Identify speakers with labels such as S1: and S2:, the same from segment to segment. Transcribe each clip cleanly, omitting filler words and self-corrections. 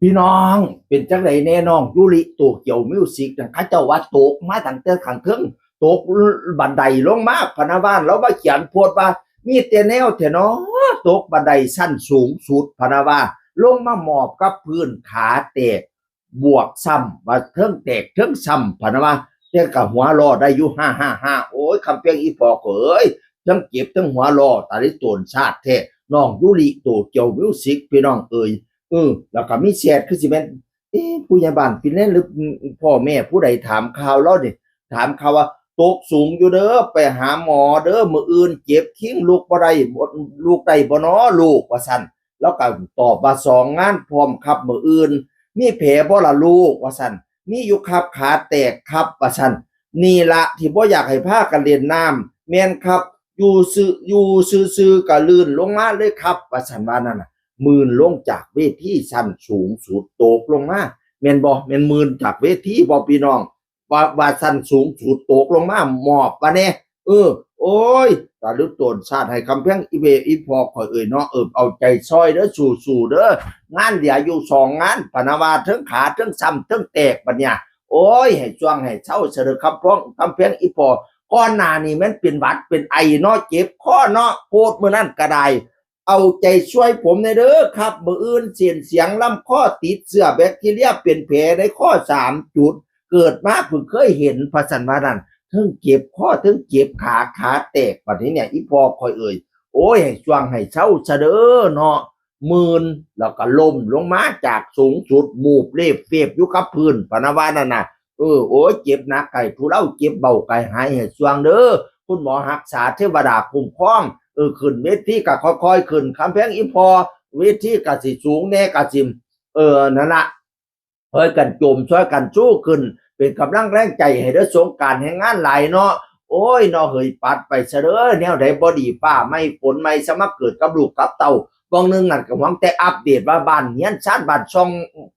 S1: พี่น้องเป็นจังไดแน่น้องยูริโตเกียวมิวสิกนั่นเขาเจ้าว่าตกมาตั้งแต่ข้างเทิงตกบันไดลงมาพะนะบ้านแล้วมาเขียนโพดว่ามีแต่แนวแต่เนาะตกบันไดสั้นสูงสุดพะนะว่าลงมาหมอบกับพื้นขาแตกบวกซ้ำว่าเทิงแตกเทิงซ้ำพะนะว่าแต่กับหัวรอได้อยู่555โอ้ยคำเพียงอีพอเอ้ยทั้งเก็บทั้งหัวรอตาลิโตนชาติแท้น้องยูริโตเกียวมิวสิกพี่น้องเอ้ยแล้วก็มีแชทคือสิแม่นผู้ใหญ่บ้านฟินแลนด์หรือพ่อแม่ผู้ใดถามข่าวเรานี่ถามข่าวว่าตกสูงอยู่เด้อไปหาหมอเด้อมื้ออื่นเจ็บคิ้งลูกบ่ได้ลูกได้บ่น้อลูกว่าซั่นแล้วก็ตอบว่า2งานพร้อมครับมื้ออื่นมีแผลบ่ล่ะลูกว่าซั่นมีอยู่ครับขาแตกครับว่าซั่นนี่ล่ะที่บ่อยากให้พากันเล่นน้ำแม่นครับอยู่ซื่อๆก็ลื่นลงมาเลยครับว่าซั่นว่านั่นน่ะ มื่นลงจากเวทีชั้นสูงสุดตกลงมาแม่นบ่แม่นมื่นจากเวทีบ่พี่น้องว่าชั้นสูงสุดตกลงมาหมอบปะแน่โอ้ยตาลึกโตนชาติให้คำแพงอีเวอีพอข่อยเนาะเอาใจซอยเด้อสู้ๆเด้องานเหลืออยู่2งานปะนะว่าเทิงขาเทิงซ้ำเทิงแตกบัดเนี่ยโอ้ยให้จ้วงให้เช้าเสด็จคำแพงอีพอก่อนหน้านี้มันเป็นหวัดเป็นไอเนาะเจ็บคอเนาะโพดมื้อนั้นก็ได้ เอาใจช่วยผมในเด้อครับมื้ออื่นเสียงลำข้อติดเสื้อแบคทีเรียเป็นแผลในข้อ3จุดเกิดมาเพิ่งเคยเห็นพระสันว่านั่นทั้งเจ็บข้อทั้งเจ็บขาแตกบัดนี้เนี่ยอีพอคอยโอ้ยให้ช่วงให้เช้าซะเด้อเนาะมื่นแล้วก็ล้มลงมาจากสูงสุดมูบเล็บเฟียบอยู่กับพื้นปะนะว่านั่นน่ะโอ้ยเจ็บหนักไก่ผู้เล่าเจ็บเบาไก่หายให้ช่วงเด้อคุณหมอรักษาเทวดาคุ้มครองขึ้นเวทีก็ค่อยๆขึ้นคำแพงอีพอเวทีก็สิสูงแน่ก็สินั่นล่ะช่วยกันโจมช่วยกันสู้ขึ้นเป็นกำลังแรงใจให้เด้อสงกรานต์แห่งงานหลายเนาะโอ้ยเนาะเฮ้ยปัดไปซะเด้อแนวใดบ่ดีฟ้าไม่ฝนไม่สมัครเกิดกับลูกกับเต้าบางนึงนั่นก็หวังแต่อัปเดตว่าบ้านเฮียนชานบ้านช่อง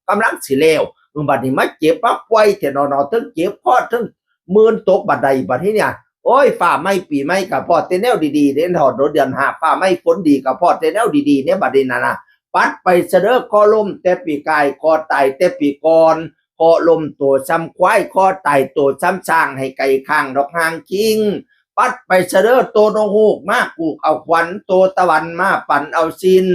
S1: กำลังสิแล้วบัดนี้มาเจ็บมาป่วยแต่นอๆทั้งเจ็บพอทั้งมืนตกบัดใดบัดนี้เนี่ยโอ้ยฟ้าไม่ปีไม่กับพอแต่แนวดีๆเด่นถอดเดือน5ฟ้าไม่ฝนดีกับพอแต่แนวดีๆเนี่ยบัดนี้น่ะปัดไปเสด้อคอลมแต่ปีกายคอไตแต่ปีก่อนคอลมตัวซ้ำควายคอไตตัวซ้ำช้างให้ไก่ข้างดอกหางคิงปัดไปเสด้อโตโนฮูกมาปลูกเอาขวัญโตตะวันมาปั่นเอาซิน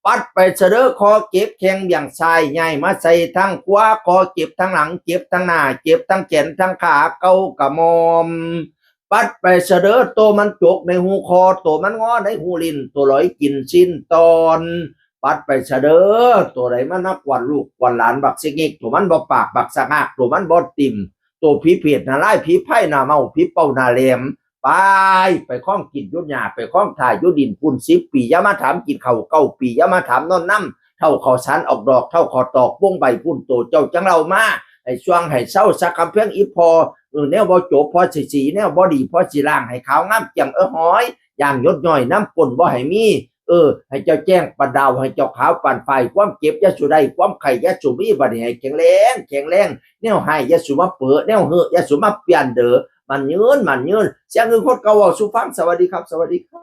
S1: ปัดไปเสด้อคอเก็บแข้งอย่างชายใหญ่มาใส่ทั้งขวาคอเก็บทั้งหลังเก็บทั้งหน้าเก็บทั้งแขนทั้งขาเกากะมอมปัดไปเสด้อโตมันจกในหูคอโตมันงอในหูลิ้นตัวลอยกินสิ้นตอนปัดไปเสด้อตัวไหนมันนักวันลูกวันหลานบักสิงิกตัวมันบ่ปากบักสะงากตัวมันบ่ติ่มตัวผีเพียดน่ะไล่ผีไพ่น่ะเมาผีเป่าน่ะแหลมไปข้องกินยุดหยาไปข้องถ่ายยุดินปุ่น10 ปีอย่ามาถามกินเข่า9 ปีอย่ามาถามนอนน้ำเท่าขอสารออกดอกเท่าขอตอกวงใบปุ่นโตเจ้าจังเรามาให้ช่วงให้เศร้าสักคำเพียงอีพอแนวบ่โจพอสีแนวบ่ดีพอสิล่างให้ขาวงามเจียงหอยอย่างยดย่อยน้ำปนบ่ให้มีให้เจ้าแจ้งปะดาวให้เจ้าขาวปั่นไฟความเจ็บยะสุได้ความไข่ยะสุมีบัดนี้ให้แข็งแรงแนวให้ยะสุมาเปิดแนวเฮยะสุมาเปลี่ยนเด้อมันยืนเสียงอื่นคนเก่าสู่ฟังสวัสดีครับสวัสดีครับ